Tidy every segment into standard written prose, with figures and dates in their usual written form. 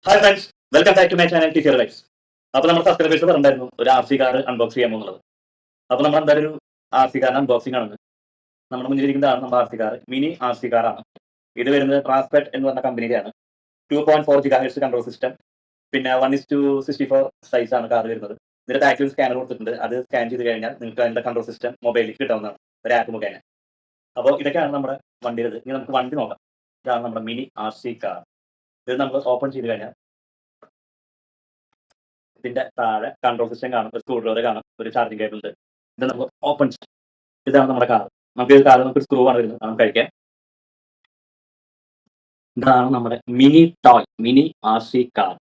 Hi friends, welcome back to my channel teacher life's. അപ്പോൾ നമ്മുടെ subscribers പറഞ്ഞിട്ടുണ്ടായിരുന്നു ഒരു ആർ സി കാർ അൺബോക്സ് ചെയ്യാൻ പോകുന്നത്. അപ്പോൾ നമ്മൾ എന്തായാലും ഒരു ആർ സി കാറിന് അൺബോക്സിംഗ് ആണ്. നമ്മുടെ മുന്നിലിരിക്കുന്നതാണ് നമ്മുടെ R C car, mini R C കാറാണ്. ഇത് വരുന്നത് ട്രാൻസ്പെറ്റ് എന്ന് പറഞ്ഞ കമ്പനിയുടെയാണ്. 2.4 GHz കൺട്രോൾ സിസ്റ്റം, പിന്നെ 1:64 സൈസ് ആണ് കാർ വരുന്നത്. ഇതിന്റെ ബാക്കിൽ സ്കാനർ കൊടുത്തിട്ടുണ്ട്. അത് സ്കാൻ ചെയ്ത് കഴിഞ്ഞാൽ നിങ്ങൾക്ക് അതിന്റെ കൺട്രോൾ സിസ്റ്റം മൊബൈലിൽ കിട്ടാവുന്നതാണ്, ഒരു ആപ്പ് മുഖേന. അപ്പോൾ ഇതൊക്കെയാണ് നമ്മുടെ വണ്ടിയുടെ. ഇനി നമുക്ക് വണ്ടി നോക്കാം. ഇതാണ് നമ്മുടെ മിനി ആർ സി കാർ. ഇത് നമ്മൾ ഓപ്പൺ ചെയ്ത് കഴിഞ്ഞാൽ ഇതിന്റെ താഴെ കൺട്രോൾ സിസ്റ്റം കാണും, ഒരു സ്ക്രൂ ഡ്രൈവർ കാണും, ഒരു ചാർജിങ് കേബിൾ ഉണ്ട്. ഇത് നമുക്ക് ഓപ്പൺ ചെയ്യാം. ഇതാണ് നമ്മുടെ കാർ. നമുക്ക് ഈ കാർ നമുക്ക് സ്ക്രൂ ആണ് വരുന്നത്, നമുക്ക് കഴിക്കാം. ഇതാണ് നമ്മുടെ mini toy, mini R C car.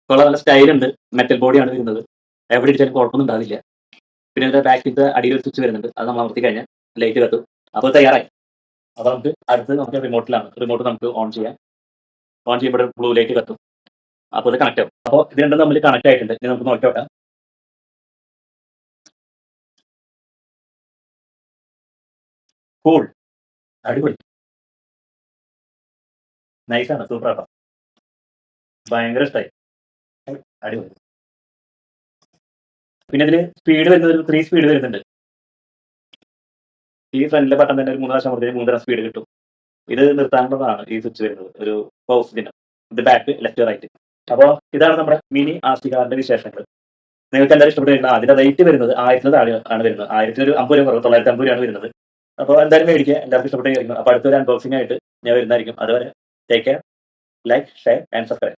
ഇപ്പോൾ നല്ല സ്റ്റൈൽ ഉണ്ട്, മെറ്റൽ ബോഡിയാണ് വരുന്നത്. എവിടെ ഇടിച്ചാലും കുഴപ്പമൊന്നും ഉണ്ടാവില്ല. പിന്നെ ഇതിന്റെ ബാക്കിലത്തെ അടിയിൽ ഒരു സ്വിച്ച് വരുന്നുണ്ട്, അത് നമ്മൾ അമർത്തി കഴിഞ്ഞാൽ ലൈറ്റ് കത്തും. അപ്പോൾ തയ്യാറായി. അപ്പോൾ നമുക്ക് റിമോട്ടിലാണ്. റിമോട്ട് നമുക്ക് ഓൺ ചെയ്യാം. ഓൺ ചെയ്യുമ്പോൾ ബ്ലൂ ലൈറ്റ് കത്തും. അപ്പോൾ ഇത് കണക്ട് ആവും. അപ്പോൾ ഇത് രണ്ടും തമ്മിൽ കണക്ട് ആയിട്ടുണ്ട്. ഇനി നമുക്ക് നോക്കി നോക്കാം. കൂൾ, അടിപൊളി, നൈസാണ്, സൂപ്പർ ആട്ടോ, ഭയങ്കര ഇഷ്ടമായി, അടിപൊളി. പിന്നെ ഇതിന് സ്പീഡ് വരുന്നത് ഒരു 3 സ്പീഡ് വരുന്നുണ്ട്. ഈ ഫ്രണ്ടിലെ ബട്ടൺ തന്നെ ഒരു 3 പ്രാവശ്യം അമർത്തിയാൽ 3 തരം സ്പീഡ് കിട്ടും. ഇത് നിർത്താനുള്ളതാണ് ഈ സ്വിച്ച് വരുന്നത്, ഒരു പൗസ് ചിഹ്നം. ഇത് ബാക്ക്, ലെഫ്റ്റ്, റൈറ്റ്. അപ്പോൾ ഇതാണ് നമ്മുടെ മിനി ആർ സി കാറിന്റെ വിശേഷങ്ങൾ. നിങ്ങൾക്ക് എന്തായാലും ഇഷ്ടപ്പെട്ടില്ല. അതിന്റെ റേറ്റ് വരുന്നത് 1000 താഴെ ആണ് വരുന്നത്. 1050 കുറവ്, 950 രൂപയാണ് വരുന്നത്. അപ്പോൾ എന്തായാലും മേടിക്കുക, എല്ലാവർക്കും ഇഷ്ടപ്പെട്ടിരിക്കുന്നു. അപ്പോൾ അടുത്തൊരു അൺബോക്സിംഗ് ആയിട്ട് ഞാൻ വരുന്നതായിരിക്കും. അതുവരെ take care, like, share and subscribe.